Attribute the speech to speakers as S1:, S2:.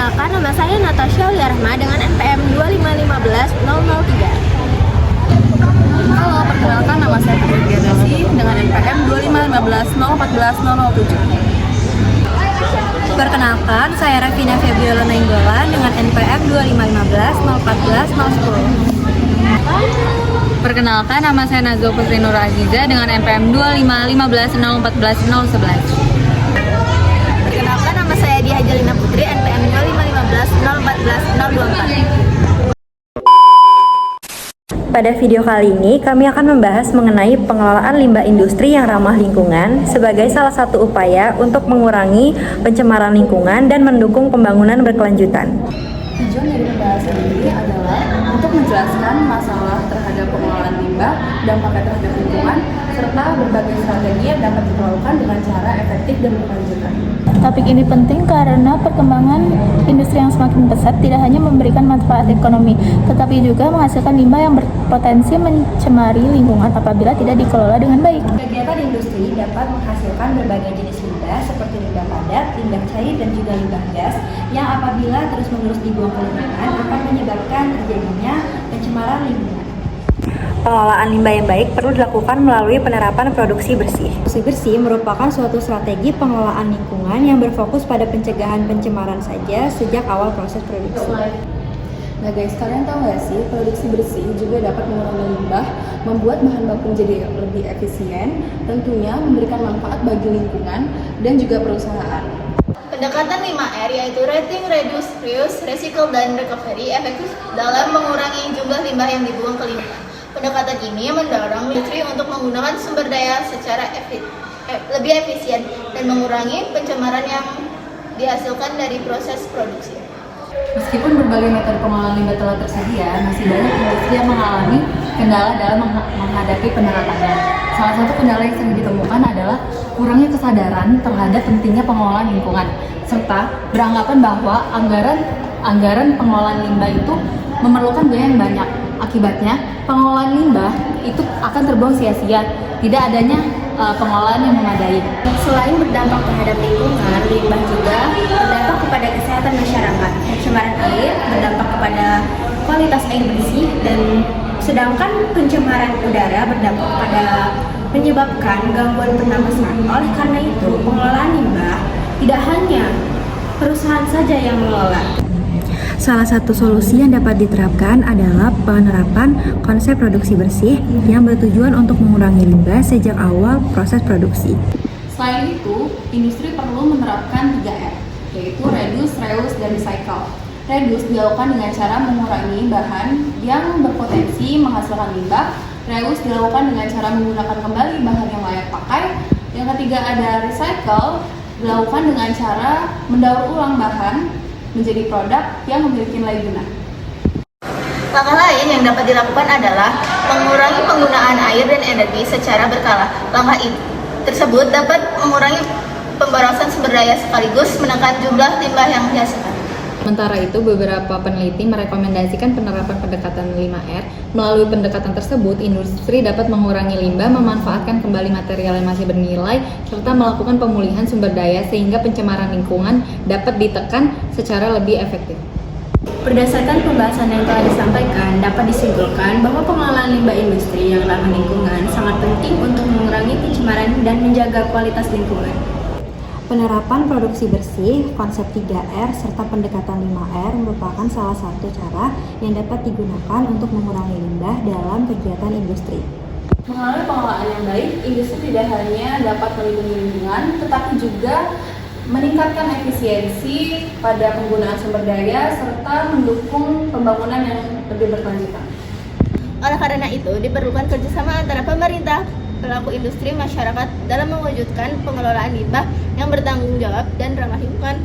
S1: Perkenalkan, nama saya Natasha Liarahma dengan NPM 2515003.
S2: Halo, perkenalkan nama saya Putri Gianasi dengan NPM 25150140007.
S3: Perkenalkan, saya Revina Febiola Nainggolan dengan NPM 2514140.
S2: Perkenalkan nama saya Nazwa Putri Nur Aziza dengan NPM 25150140011.
S1: Perkenalkan, nama saya Diah Jalina Putri, NPM 25150140024.
S3: Pada video kali ini, kami akan membahas mengenai pengelolaan limbah industri yang ramah lingkungan sebagai salah satu upaya untuk mengurangi pencemaran lingkungan dan mendukung pembangunan berkelanjutan.
S2: Tujuan dari pembahasan ini adalah untuk menjelaskan masalah terhadap pengelolaan limbah, dampaknya terhadap lingkungan, serta berbagai strategi yang dapat dilakukan dengan cara efektif dan berkelanjutan.
S4: Topik ini penting karena perkembangan industri yang semakin pesat tidak hanya memberikan manfaat ekonomi, tetapi juga menghasilkan limbah yang berpotensi mencemari lingkungan apabila tidak dikelola dengan baik.
S3: Kegiatan industri dapat menghasilkan berbagai jenis limbah seperti limbah padat, limbah cair, dan juga limbah gas yang apabila terus-menerus dibuang ke lingkungan akan menyebabkan terjadinya pencemaran lingkungan. Pengelolaan limbah yang baik perlu dilakukan melalui penerapan produksi bersih. Produksi bersih merupakan suatu strategi pengelolaan lingkungan yang berfokus pada pencegahan pencemaran saja sejak awal proses produksi.
S2: Nah guys, kalian tahu nggak sih, produksi bersih juga dapat mengurangi limbah, membuat bahan baku menjadi lebih efisien, tentunya memberikan manfaat bagi lingkungan dan juga perusahaan.
S1: Pendekatan 5R yaitu rating, reduce, reuse, recycle, dan recovery efektif dalam mengurangi jumlah limbah yang dibuang ke lingkungan. Pendekatan ini mendorong industri untuk menggunakan sumber daya secara lebih efisien dan mengurangi pencemaran yang dihasilkan dari proses produksi.
S2: Meskipun berbagai metode pengelolaan limbah telah tersedia, masih banyak industri yang mengalami kendala dalam menghadapi penerapannya. Salah satu kendala yang sering ditemukan adalah kurangnya kesadaran terhadap pentingnya pengelolaan lingkungan, serta beranggapan bahwa anggaran pengelolaan limbah itu memerlukan biaya yang banyak. Akibatnya, pengelolaan limbah itu akan terbuang sia-sia, tidak adanya pengelolaan yang memadai.
S1: Selain berdampak terhadap lingkungan, limbah juga berdampak kepada kesehatan masyarakat. Pencemaran air berdampak kepada kualitas air bersih, dan sedangkan pencemaran udara berdampak pada menyebabkan gangguan pernapasan. Oleh karena itu, pengelolaan limbah tidak hanya perusahaan saja yang mengelola.
S3: Salah satu solusi yang dapat diterapkan adalah penerapan konsep produksi bersih yang bertujuan untuk mengurangi limbah sejak awal proses produksi.
S2: Selain itu, industri perlu menerapkan 3R, yaitu reduce, reuse, dan recycle. Reduce dilakukan dengan cara mengurangi bahan yang berpotensi menghasilkan limbah. Reuse dilakukan dengan cara menggunakan kembali bahan yang layak pakai. Yang ketiga ada recycle, dilakukan dengan cara mendaur ulang bahan menjadi produk yang memiliki nilai guna.
S1: Langkah lain yang dapat dilakukan adalah mengurangi penggunaan air dan energi secara berkala. Langkah tersebut dapat mengurangi pemborosan sumber daya sekaligus menekan jumlah limbah yang dihasilkan.
S2: Sementara itu, beberapa peneliti merekomendasikan penerapan pendekatan 5R. Melalui pendekatan tersebut, industri dapat mengurangi limbah, memanfaatkan kembali material yang masih bernilai, serta melakukan pemulihan sumber daya sehingga pencemaran lingkungan dapat ditekan secara lebih efektif.
S1: Berdasarkan pembahasan yang telah disampaikan, dapat disimpulkan bahwa pengelolaan limbah industri yang ramah lingkungan sangat penting untuk mengurangi pencemaran dan menjaga kualitas lingkungan.
S3: Penerapan produksi bersih, konsep 3R, serta pendekatan 5R merupakan salah satu cara yang dapat digunakan untuk mengurangi limbah dalam kegiatan industri.
S2: Melalui pengelolaan yang baik, industri tidak hanya dapat melindungi lingkungan, tetapi juga meningkatkan efisiensi pada penggunaan sumber daya, serta mendukung pembangunan yang lebih berkelanjutan.
S1: Oleh karena itu, diperlukan kerjasama antara pemerintah, pelaku industri, masyarakat dalam mewujudkan pengelolaan limbah yang bertanggung jawab dan ramah lingkungan.